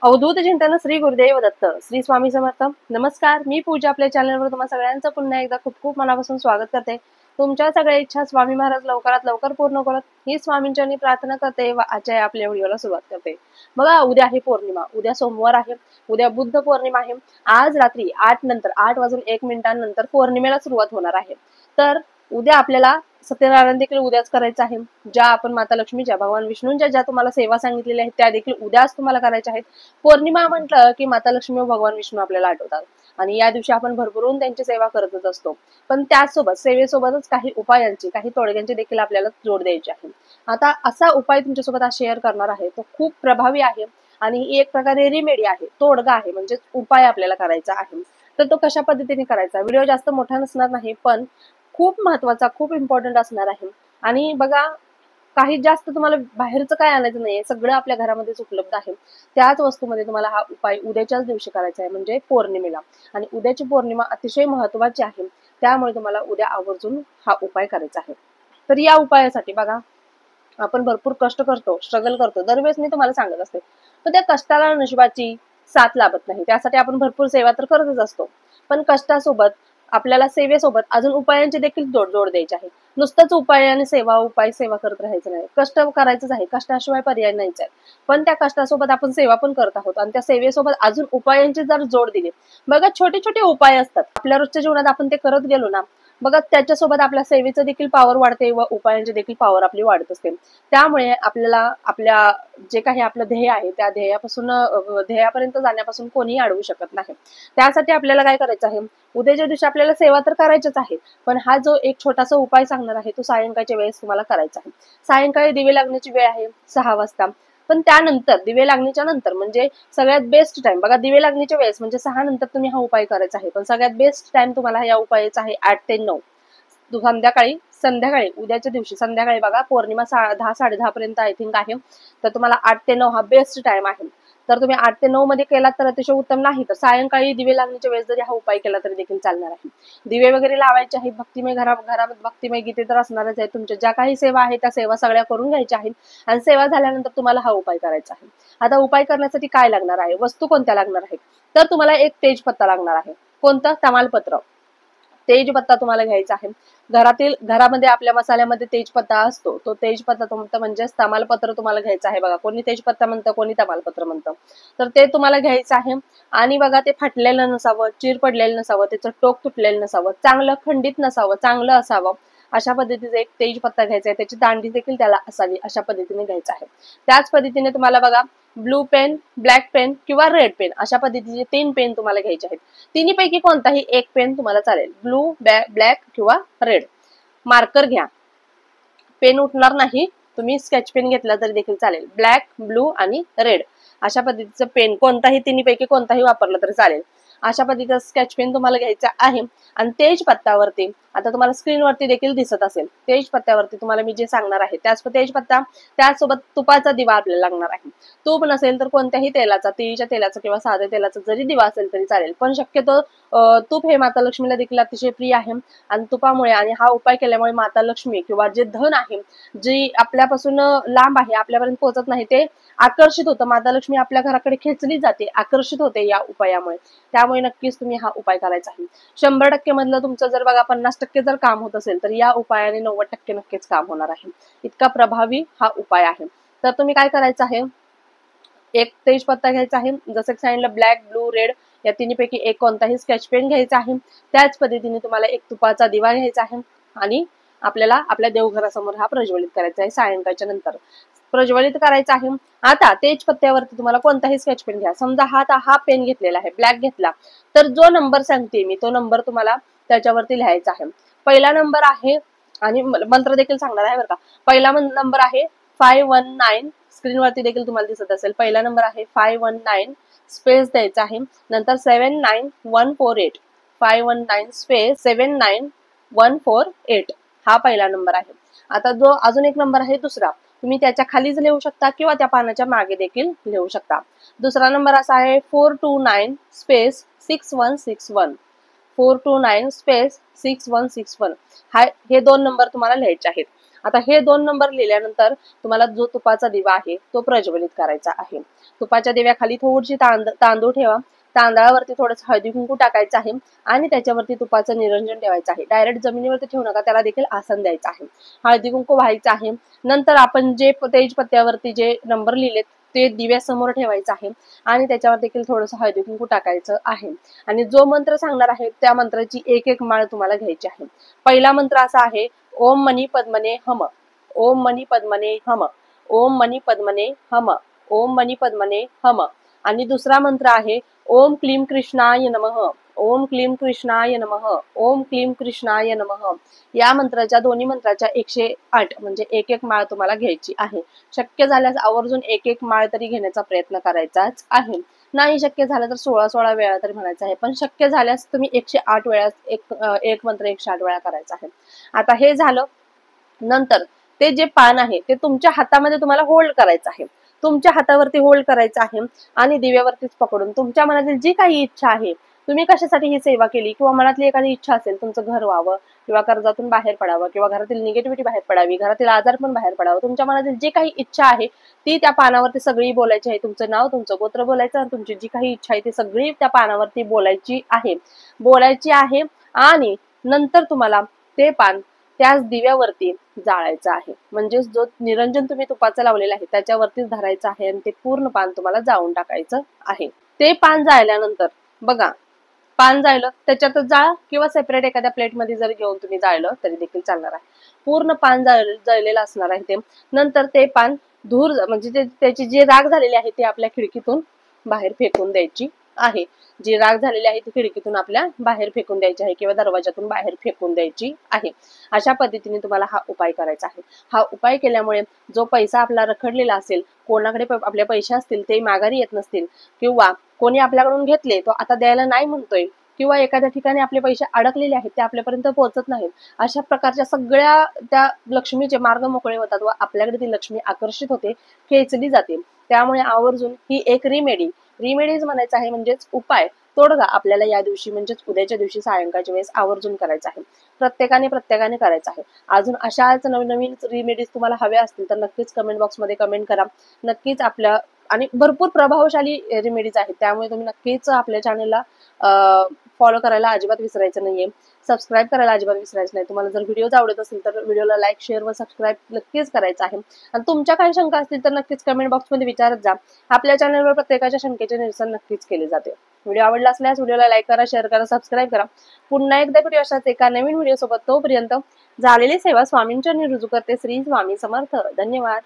अवधूत चिंतन श्री गुरुदेव दत्त श्री स्वामी समर्थ. नमस्कार, मी पूजा. आपल्या चॅनलवर तुम्हा सगळ्यांचं पुन्हा एकदा खूप खूप मनापासून स्वागत करते. तुमच्या सगळ्या इच्छा स्वामी महाराज लवकरात लवकर पूर्ण करत ही स्वामींच्यानी प्रार्थना करते व आजच्या आपल्या व्हिडिओला सुरुवात करते. बघा, उद्या आहे पौर्णिमा, उद्या सोमवार आहे, उद्या बुद्ध पौर्णिमा आहे. आज रात्री 8 वाजून 1 मिनिटांनंतर पौर्णिमेला सुरुवात होणार आहे. तर उद्या आपल्याला सत्यनारायण देखील उद्याच करायचं आहे. ज्या आपण माता लक्ष्मीच्या, भगवान विष्णूंच्या ज्या तुम्हाला सेवा सांगितलेल्या आहेत त्या देखील उद्याच तुम्हाला करायच्या आहेत. पौर्णिमा म्हटलं की माता लक्ष्मी व भगवान विष्णू आपल्याला आठवतात आणि या दिवशी आपण भरभरून त्यांची सेवा करतच असतो. पण त्याचसोबत सेवेसोबतच काही उपायांची, काही तोडग्यांची देखील आपल्याला जोड द्यायची आहे. आता असा उपाय तुमच्यासोबत आज शेअर करणार आहे, तो खूप प्रभावी आहे आणि ही एक प्रकारे रेमेडी आहे, तोडगा आहे, म्हणजे उपाय आपल्याला करायचा आहे. तर तो कशा पद्धतीने करायचा, व्हिडिओ जास्त मोठा नसणार नाही, पण खूप महत्वाचा, खूप इम्पॉर्टंट असणार आहे. आणि बघा, काही जास्त तुम्हाला बाहेरचं काय आणायचं नाहीये, सगळं आपल्या घरामध्येच उपलब्ध आहे. त्याच वस्तूमध्ये तुम्हाला हा उपाय उद्याच्याच दिवशी करायचा आहे, म्हणजे पौर्णिमेला. आणि उद्याची पौर्णिमा अतिशय महत्वाची आहे, त्यामुळे तुम्हाला उद्या आवर्जून हा उपाय करायचा आहे. तर या उपायासाठी बघा, आपण भरपूर कष्ट करतो, स्ट्रगल करतो, दरवेळेस मी तुम्हाला सांगत असते, पण त्या कष्टाला नशिबाची साथ लाभत नाही. त्यासाठी आपण भरपूर सेवा तर करतच असतो, पण कष्टासोबत आपल्याला सेवेसोबत अजून उपायांची देखील जोड द्यायची आहे. नुसतंच उपाय आणि उपाय सेवा करत राहायचं नाही, कष्ट करायचंच आहे, कष्टाशिवाय पर्याय नाहीच आहे. पण त्या कष्टासोबत आपण सेवा पण करत आहोत आणि त्या सेवेसोबत अजून उपायांची जर जोड दिली, बघा छोटे छोटे उपाय असतात आपल्या रोजच्या जीवनात, आपण ते करत गेलो ना, बघा त्याच्यासोबत आपल्या सेवेचं देखील पॉवर वाढते व उपायांची देखील पॉवर आपली वाढत असते. त्यामुळे आपल्याला आपल्या जे काही आपलं ध्येय आहे त्या ध्येयापर्यंत जाण्यापासून कोणीही अडवू शकत नाही. त्यासाठी आपल्याला काय करायचं आहे, उद्याच्या दिवशी आपल्याला सेवा तर करायचीच आहे, पण हा जो एक छोटासा उपाय सांगणार आहे तो सायंकाळच्या वेळेस तुम्हाला करायचा आहे. सायंकाळी दिवे लागण्याची वेळ आहे 6 वाजता, पण त्यानंतर दिवे लागण्याच्या नंतर म्हणजे सगळ्यात बेस्ट टाइम. बघा, दिवे लागण्याच्या वेळेस म्हणजे 6 नंतर तुम्ही हा उपाय करायचा आहे, पण सगळ्यात बेस्ट टाइम तुम्हाला या उपायाचा आहे 8 ते 9 संध्याकाळी उद्याच्या दिवशी संध्याकाळी. बघा, पौर्णिमा 10 साडे 10 पर्यंत आय थिंक आहे, तर तुम्हाला 8 ते 9 हा बेस्ट टाइम आहे. तर तुम्ही 8 ते 9 मध्ये केलात तर अतिशय उत्तम, नाही तर सायंकाळी दिवे लागण्याच्या वेळेस जरी हा उपाय केला तरी देखील चालणार आहे. दिवे वगैरे लावायचे आहेत, भक्तिमय घरामध्ये भक्तिमय गीते तर असणारच आहे. तुमच्या ज्या काही सेवा आहेत त्या सेवा सगळ्या करून घ्यायच्या आहेत आणि सेवा झाल्यानंतर तुम्हाला हा उपाय करायचा आहे. आता उपाय करण्यासाठी काय लागणार आहे, वस्तू कोणत्या लागणार आहेत, तर तुम्हाला एक तेजपत्ता लागणार आहे. कोणतं? तमालपत्र. तेजपत्ता तुम्हाला घ्यायचा आहे. घरामध्ये आपल्या मसाल्यामध्ये तेजपत्ता असतो, तो तेजपत्ता तुमचा म्हणजेच तमालपत्र तुम्हाला घ्यायचं आहे. बघा, कोणी तेजपत्ता म्हणतं, कोणी तमालपत्र म्हणतं, तर ते तुम्हाला घ्यायचं आहे. आणि बघा, ते फाटलेलं नसावं, चिर पडलेलं नसावं, त्याचं टोक तुटलेलं नसावं, चांगलं खंडित नसावं, चांगलं असावं. अशा पद्धतीचा एक तेजपत्ता घ्यायचा आहे, त्याची दांडी देखील त्याला असावी, अशा पद्धतीने घ्यायचं आहे. त्याच पद्धतीने तुम्हाला बघा, ब्लू पेन, ब्लॅक पेन किंवा रेड पेन, अशा पद्धतीचे 3 पेन तुम्हाला घ्यायचे आहेत. तिन्हीपैकी कोणताही एक पेन तुम्हाला चालेल, ब्लू, ब्लॅक किंवा रेड. मार्कर घ्या, पेन उठणार नाही, तुम्ही स्केच पेन घेतला तरी देखील चालेल. ब्लॅक, ब्लू आणि रेड अशा पद्धतीचं पेन, कोणताही तिन्हीपैकी कोणताही वापरलं तरी चालेल. अशा पद्धतीचा स्केच पेन तुम्हाला घ्यायचा आहे. आणि तेजपत्त्यावरती, आता तुम्हाला स्क्रीनवरती देखील दिसत असेल, तेजपत्त्यावरती तुम्हाला मी जे सांगणार आहे त्याच तेजपत्ता, त्याचसोबत तुपाचा दिवा आपल्याला लागणार आहे. तूप नसेल तर कोणत्याही तेलाचा, तिळीच्या तेलाचा किंवा साध्या तेलाचा जरी दिवा असेल तरी चालेल, पण शक्यतो तूप हे माता लक्ष्मीला देखील अतिशय प्रिय आहे. आणि तुपामुळे आणि हा उपाय केल्यामुळे माता लक्ष्मी किंवा जे धन आहे, जी आपल्यापासून लांब आहे, आपल्यापर्यंत पोहोचत नाही, ते आकर्षित होतं. माता लक्ष्मी आपल्या घराकडे खेचली जाते, आकर्षित होते या उपायामुळे. त्यामुळे नक्कीच तुम्ही हा उपाय करायचा आहे. 100% मधलं तुमचं जर बघा 50% जर काम होत असेल तर या उपायाने 90% नक्कीच काम होणार आहे. इतका प्रभावी हा उपाय आहे. तर तुम्ही काय करायचं आहे, एक तेजपत्ता घ्यायचा आहे, जसं की सांगितलं, ब्लॅक, ब्लू, रेड या तिन्हीपैकी एक कोणताही स्केच पेन घ्यायचा आहे. त्याच पद्धतीने तुम्हाला एक तुपाचा दिवा घ्यायचा आहे आणि आपल्याला आपल्या देवघरासमोर हा प्रज्वलित करायचा आहे. सायंकाळच्या नंतर प्रज्वलित करायचा आहे. आता तेजपत्त्यावरती तुम्हाला कोणताही स्केच पेन घ्या. समजा हा पेन घेतलेला आहे, ब्लॅक घेतला, तर जो नंबर सांगते मी तो नंबर तुम्हाला त्याच्यावरती लिहायचा आहे. पहिला नंबर आहे, आणि मंत्र देखील सांगणार आहे बरं का. पहिला नंबर आहे 519, स्क्रीनवरती देखील तुम्हाला दिसत असेल. पहिला नंबर आहे 519, स्पेस द्यायचा आहे, नंतर 79148, 519 स्पेस 79148 हा पहिला नंबर आहे. आता जो अजून एक नंबर आहे दुसरा, तुम्ही त्याच्या खालीच लिहू शकता किंवा त्या पानाच्या मागे देखील लिहू शकता. दुसरा नंबर असा आहे 429 स्पेस 6161, 429 स्पेस 6161. हे 2 नंबर तुम्हाला लिहायचे आहेत. आता हे 2 नंबर लिहिल्यानंतर तुम्हाला जो तुपाचा दिवा आहे तो प्रज्वलित करायचा आहे. तुपाच्या दिव्याखाली थोडीशी तांदूळ ठेवा. तांदळावरती थोडंसं हळदी कुंकू टाकायचं आहे आणि त्याच्यावरती तुपाचं निरंजन ठेवायचं आहे. डायरेक्ट जमिनीवरती ठेवू नका, त्याला देखील आसन द्यायचं आहे. हळदी कुंकू व्हायचं आहे. नंतर आपण जे तेजपत्त्यावरती जे नंबर लिहिलेत ते दिव्यासमोर ठेवायचं आहे आणि त्याच्यावर देखील थोडंसं हळदी कुंकू टाकायचं आहे. आणि जो मंत्र सांगणार आहे त्या मंत्राची एक एक माळ तुम्हाला घ्यायची आहे. पहिला मंत्र असा आहे, ओम मनी पद्मने हम, ओम मनी पद्मने हम, ओम मनी पद्मने हम, ओम मनी पद्मने हम. आणि दुसरा मंत्र आहे, ओम क्लीम कृष्णाय नमः, ओम क्लीम कृष्णाय नमः, ओम क्लीम कृष्णाय नमः. या मंत्राच्या दोन्ही मंत्राच्या 108 म्हणजे एक एक माळ तुम्हाला घ्यायची आहे. शक्य झाल्यास आवर्जून एक एक माळ तरी घेण्याचा प्रयत्न करायचाच आहे. नाही शक्य झालं तर 16 वेळा तरी म्हणायचं आहे, पण शक्य झाल्यास तुम्ही 108 वेळा एक मंत्र 108 वेळा करायचा आहे. आता हे झालं. नंतर ते जे पान आहे ते तुमच्या हातामध्ये तुम्हाला होल्ड करायचं आहे. तुमच्या हातावरती होल्ड करायचं आहे आणि दिव्यावरतीच पकडून तुमच्या मनातील जी काही इच्छा आहे, तुम्ही कशासाठी ही सेवा केली किंवा मनातली एखादी इच्छा असेल, तुमचं घर व्हावं किंवा कर्जातून बाहेर पडावं किंवा घरातील निगेटिव्हिटी बाहेर पडावी, घरातील आजार पण बाहेर पडावं, तुमच्या मनातील जी काही इच्छा आहे ती त्या पानावरती सगळी बोलायची आहे. तुमचं नाव, तुमचं गोत्र बोलायचं आणि तुमची जी काही इच्छा आहे ती सगळी त्या पानावरती बोलायची आहे आणि नंतर तुम्हाला ते पान त्याच दिव्यावरती जाळायचं आहे. म्हणजे जो निरंजन तुम्ही तुपाचं लावलेलं आहे त्याच्यावरतीच धरायचं आहे आणि ते पूर्ण पान तुम्हाला जाळून टाकायचं आहे. ते पान जाळल्यानंतर बघा, पान जाळलं त्याच्यातच जाळा किंवा सेपरेट एखाद्या प्लेटमध्ये जर घेऊन तुम्ही जाळलं तरी देखील चालणार आहे. पूर्ण पान जळलेलं असणार आहे ते. नंतर ते पान धूर म्हणजे त्याची जी राख झालेली आहे ती आपल्या खिडकीतून बाहेर फेकून द्यायची आहे. जी राख झालेली आहे ती खिडकीतून आपल्या बाहेर फेकून द्यायची आहे किंवा दरवाजातून बाहेर फेकून द्यायची आहे. अशा पद्धतीने तुम्हाला हा उपाय करायचा आहे. हा उपाय केल्यामुळे जो पैसा आपला रखडलेला असेल, कोणाकडे आपले पैसे असतील ते माघारी येत नसतील किंवा कोणी आपल्याकडून घेतले तो आता द्यायला नाही म्हणतोय किंवा एखाद्या ठिकाणी आपले पैसे अडकलेले आहेत ते आपल्यापर्यंत पोहोचत नाहीत, अशा प्रकारच्या सगळ्या त्या लक्ष्मीचे मार्ग मोकळे होतात व आपल्याकडे ती लक्ष्मी आकर्षित होते, खेचली जाते. त्यामुळे आवर्जून ही एक रिमेडीज म्हणायचं आहे, म्हणजेच उपाय, तोडगा आपल्याला या दिवशी म्हणजेच उद्याच्या दिवशी सायंकाळच्या वेळेस आवर्जून करायचा आहे. प्रत्येकाने करायचं आहे. अजून अशाच नवीन रेमेडीज तुम्हाला हव्या असतील तर नक्कीच कमेंट बॉक्समध्ये कमेंट करा. नक्कीच आपल्या आणि भरपूर प्रभावशाली रेमेडीज आहेत, त्यामुळे तुम्ही नक्कीच आपल्या चॅनलला फॉलो करायला अजिबात विसरायचं नाहीये. सबस्क्राईब करायला अजिबात विसरायचं नाही. तुम्हाला जर व्हिडिओ आवडत असेल तर व्हिडिओला लाईक, शेअर व सबस्क्राईब नक्कीच करायचं आहे. आणि तुमच्या काही शंका असतील तर नक्कीच कमेंट बॉक्समध्ये विचारत जा. आपल्या चॅनलवर प्रत्येकाच्या शंकेचे निरसन नक्कीच केले जाते. व्हिडिओ आवडला असल्यास व्हिडिओला लाईक करा, शेअर करा, सबस्क्राईब करा. पुन्हा एकदा व्हिडिओ अशाच एका नवीन व्हिडिओ सोबत. तोपर्यंत झालेली सेवा स्वामींच्या रुजू करते. श्री स्वामी समर्थ. धन्यवाद.